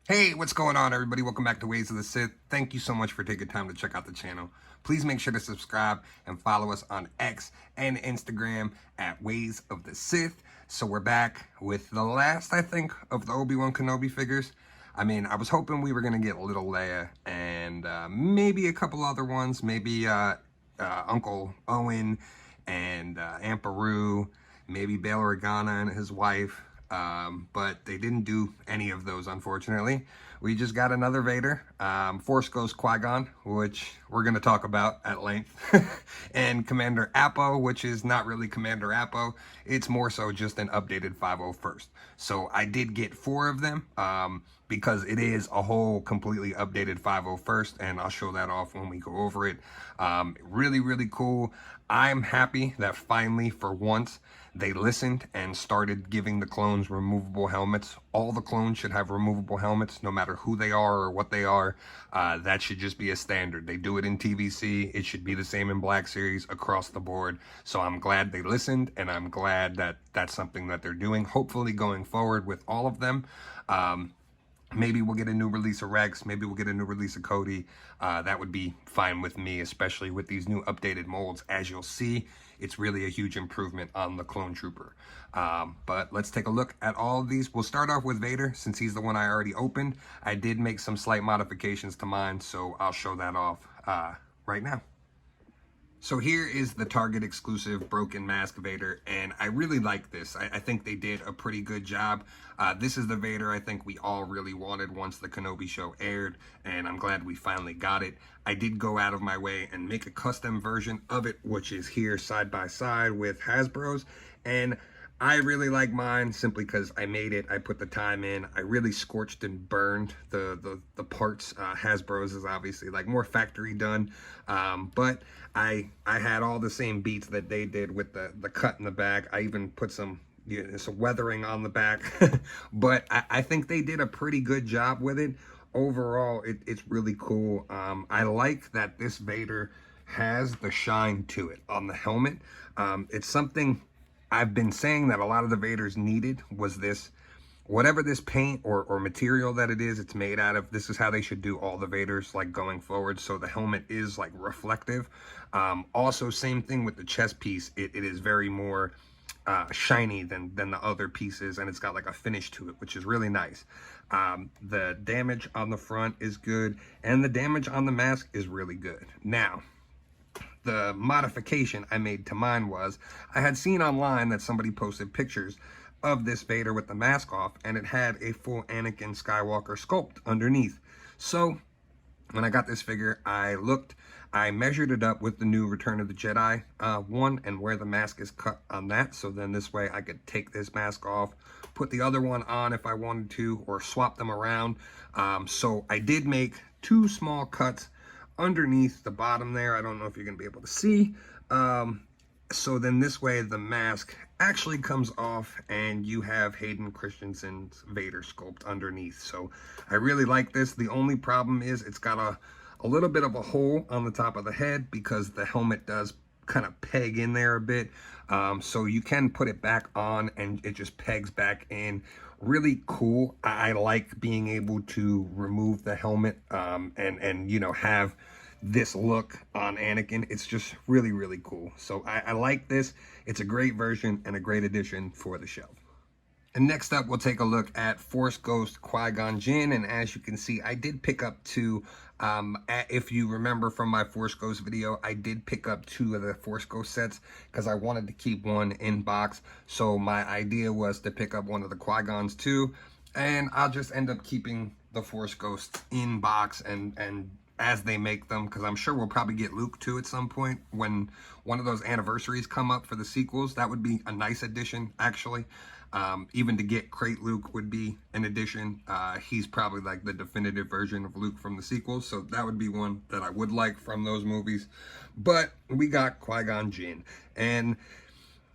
Hey, what's going on, everybody? Welcome back to Ways of the Sith. Thank you so much for taking time to check out the channel. Please make sure to subscribe and follow us on X and Instagram at Ways of the Sith. So we're back with the last, I think, of the Obi-Wan Kenobi figures. I mean, I was hoping we were going to get Little Leia and maybe a couple other ones. Maybe Uncle Owen and Aunt Beru, maybe Bail Organa and his wife. But they didn't do any of those, unfortunately. We just got another Vader, Force Ghost Qui Gon, which we're going to talk about at length, and Commander Appo, which is not really Commander Appo. It's more so just an updated 501st. So I did get 4 of them because it is a whole completely updated 501st, and I'll show that off when we go over it. Really, really cool. I'm happy that finally, for once, they listened and started giving the clones removable helmets. All the clones should have removable helmets, no matter who they are or what they are. That should just be a standard. They do it in TVC. It should be the same in Black Series across the board. So I'm glad they listened, and I'm glad that that's something that they're doing. Hopefully going forward with all of them. Maybe we'll get a new release of Rex. Maybe we'll get a new release of Cody. That would be fine with me, especially with these new updated molds. As you'll see, it's really a huge improvement on the Clone Trooper. But let's take a look at all of these. We'll start off with Vader, since he's the one I already opened. I did make some slight modifications to mine, so I'll show that off right now. So here is the Target exclusive Broken Mask Vader, and I really like this. I think they did a pretty good job. This is the Vader I think we all really wanted once the Kenobi show aired, and I'm glad we finally got it. I did go out of my way and make a custom version of it, which is here side by side with Hasbro's, and I really like mine simply because I made it. I put the time in. I really scorched and burned the parts. Hasbro's is obviously like more factory done, but I had all the same beats that they did with the cut in the back. I even put some weathering on the back, but I think they did a pretty good job with it. Overall, it's really cool. I like that this Vader has the shine to it on the helmet. It's something I've been saying that a lot of the Vaders needed was this, whatever this paint or material that it is, it's made out of. This is how they should do all the Vaders like going forward. So the helmet is like reflective. Also, same thing with the chest piece. It is very more shiny than the other pieces, and it's got like a finish to it, which is really nice. The damage on the front is good, and the damage on the mask is really good. Now, the modification I made to mine was, I had seen online that somebody posted pictures of this Vader with the mask off, and it had a full Anakin Skywalker sculpt underneath. So when I got this figure, I measured it up with the new Return of the Jedi one, and where the mask is cut on that. So then this way I could take this mask off, put the other one on if I wanted to, or swap them around. So I did make 2 small cuts underneath the bottom there. I don't know if you're gonna be able to see. So then this way the mask actually comes off, and you have Hayden Christensen's Vader sculpt underneath. So I really like this. The only problem is it's got a little bit of a hole on the top of the head because the helmet does kind of peg in there a bit. So you can put it back on and it just pegs back in. Really cool. I like being able to remove the helmet and you know, have this look on Anakin. It's just really, really cool. So I like this. It's a great version and a great addition for the shelf. And next up, we'll take a look at Force Ghost Qui Gon Jinn. And as you can see, I did pick up 2. If you remember from my Force Ghost video, I did pick up 2 of the Force Ghost sets because I wanted to keep one in box. So my idea was to pick up one of the Qui-Gons too, and I'll just end up keeping the Force Ghosts in box and as they make them, because I'm sure we'll probably get Luke too at some point when one of those anniversaries come up for the sequels. That would be a nice addition, actually. Even to get Crate Luke would be an addition. He's probably like the definitive version of Luke from the sequels, so that would be one that I would like from those movies. But we got Qui-Gon Jinn, and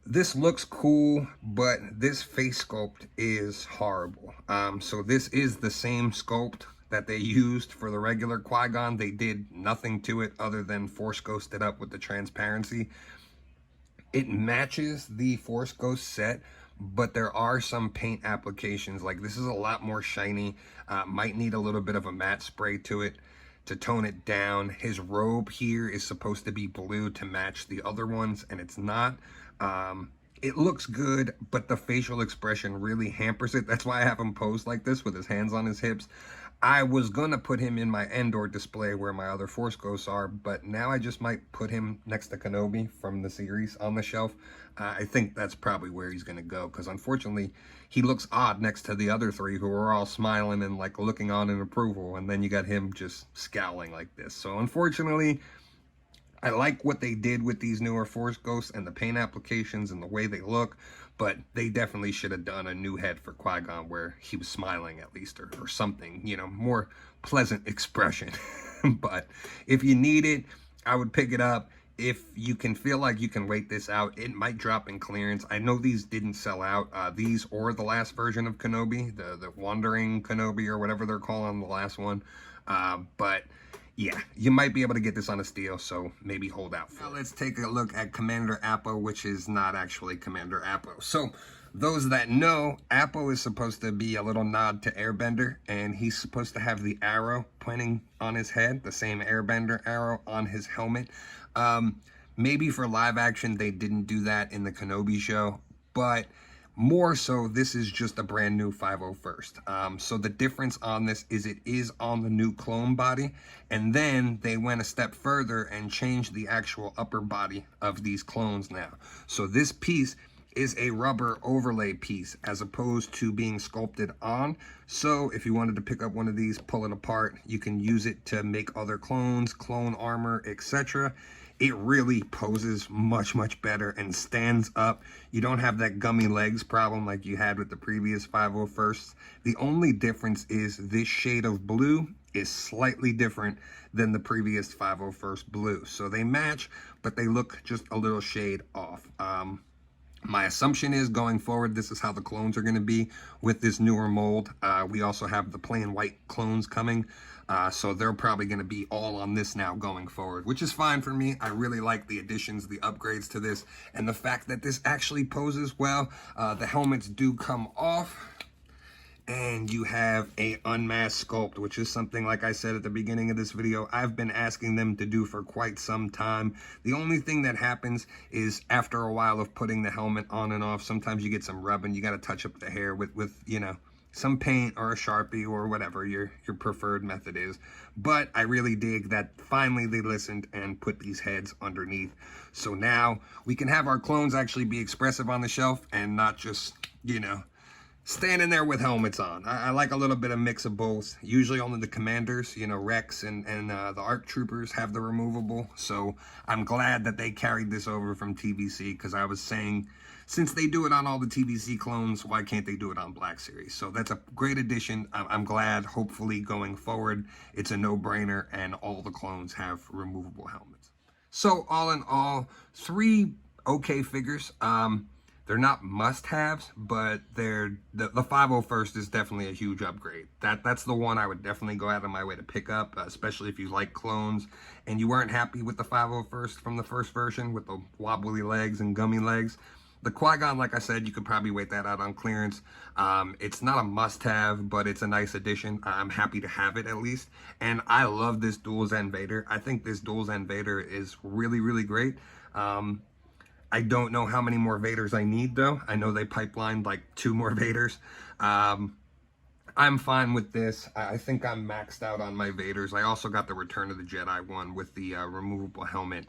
this looks cool, but this face sculpt is horrible. So this is the same sculpt that they used for the regular Qui-Gon. They did nothing to it other than Force Ghost it up with the transparency. It matches the Force Ghost set, but there are some paint applications. Like this is a lot more shiny, might need a little bit of a matte spray to it to tone it down. His robe here is supposed to be blue to match the other ones, and it's not. It looks good, but the facial expression really hampers it. That's why I have him posed like this with his hands on his hips. I was gonna put him in my Endor display where my other Force Ghosts are, but now I just might put him next to Kenobi from the series on the shelf. I think that's probably where he's gonna go, because unfortunately he looks odd next to the other three who are all smiling and like looking on in approval, and then you got him just scowling like this. So unfortunately, I like what they did with these newer Force Ghosts and the paint applications and the way they look, but they definitely should have done a new head for Qui Gon where he was smiling at least, or something, you know, more pleasant expression. But if you need it, I would pick it up. If you can feel like you can wait this out, it might drop in clearance. I know these didn't sell out, these or the last version of Kenobi, the Wandering Kenobi or whatever they're calling the last one. But yeah, you might be able to get this on a steal, so maybe hold out for it. Now let's take a look at Commander Appo, which is not actually Commander Appo. So those that know, Appo is supposed to be a little nod to Airbender, and he's supposed to have the arrow pointing on his head, the same Airbender arrow on his helmet. Maybe for live action, they didn't do that in the Kenobi show, but more so, this is just a brand new 501st. So the difference on this is it is on the new clone body, and then they went a step further and changed the actual upper body of these clones now. So this piece is a rubber overlay piece as opposed to being sculpted on. So if you wanted to pick up one of these, pull it apart, you can use it to make other clones, clone armor, etc. It really poses much, much better and stands up. You don't have that gummy legs problem like you had with the previous 501st. The only difference is this shade of blue is slightly different than the previous 501st blue. So they match, but they look just a little shade off. My assumption is going forward, this is how the clones are going to be with this newer mold. We also have the plain white clones coming. So they're probably going to be all on this now going forward, which is fine for me. I really like the additions, the upgrades to this, and the fact that this actually poses well. The helmets do come off, and you have a unmasked sculpt, which is something, like I said at the beginning of this video, I've been asking them to do for quite some time. The only thing that happens is after a while of putting the helmet on and off, sometimes you get some rubbing. You got to touch up the hair with you know, some paint or a Sharpie or whatever your preferred method is. But I really dig that finally they listened and put these heads underneath. So now we can have our clones actually be expressive on the shelf and not just, you know, standing there with helmets on. I like a little bit of mix of both. Usually only the commanders, you know, Rex and the ARC troopers have the removable. So I'm glad that they carried this over from TVC, because I was saying, since they do it on all the TVC clones, why can't they do it on Black Series? So that's a great addition. I'm glad. Hopefully going forward, it's a no-brainer and all the clones have removable helmets. So all in all, 3 okay figures. They're not must-haves, but the 501st is definitely a huge upgrade. That's the one I would definitely go out of my way to pick up, especially if you like clones and you weren't happy with the 501st from the first version with the wobbly legs and gummy legs. The Qui Gon, like I said, you could probably wait that out on clearance. It's not a must-have, but it's a nice addition. I'm happy to have it at least. And I love this Duels End Vader. I think this Duels End Vader is really, really great. I don't know how many more Vaders I need, though. I know they pipelined like 2 more Vaders. I'm fine with this. I think I'm maxed out on my Vaders. I also got the Return of the Jedi one with the removable helmet.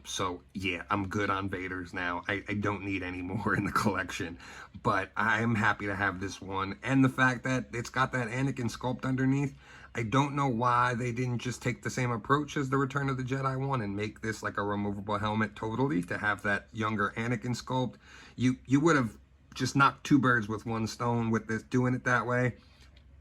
So yeah, I'm good on Vaders now. I don't need any more in the collection, but I'm happy to have this one. And the fact that it's got that Anakin sculpt underneath, I don't know why they didn't just take the same approach as the Return of the Jedi one and make this like a removable helmet totally to have that younger Anakin sculpt. You would have just knocked 2 birds with 1 stone with this, doing it that way.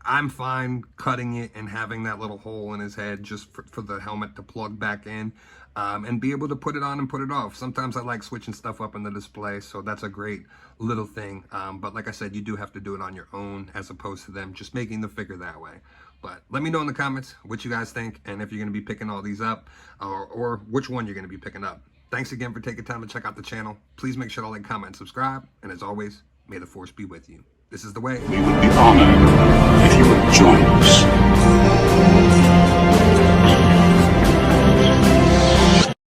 I'm fine cutting it and having that little hole in his head just for the helmet to plug back in and be able to put it on and put it off. Sometimes I like switching stuff up in the display, so that's a great little thing. But like I said, you do have to do it on your own as opposed to them just making the figure that way. But let me know in the comments what you guys think and if you're going to be picking all these up or which one you're going to be picking up. Thanks again for taking time to check out the channel. Please make sure to like, comment, and subscribe. And as always, May the Force be with you. This is the way. We would be honored if you would join us.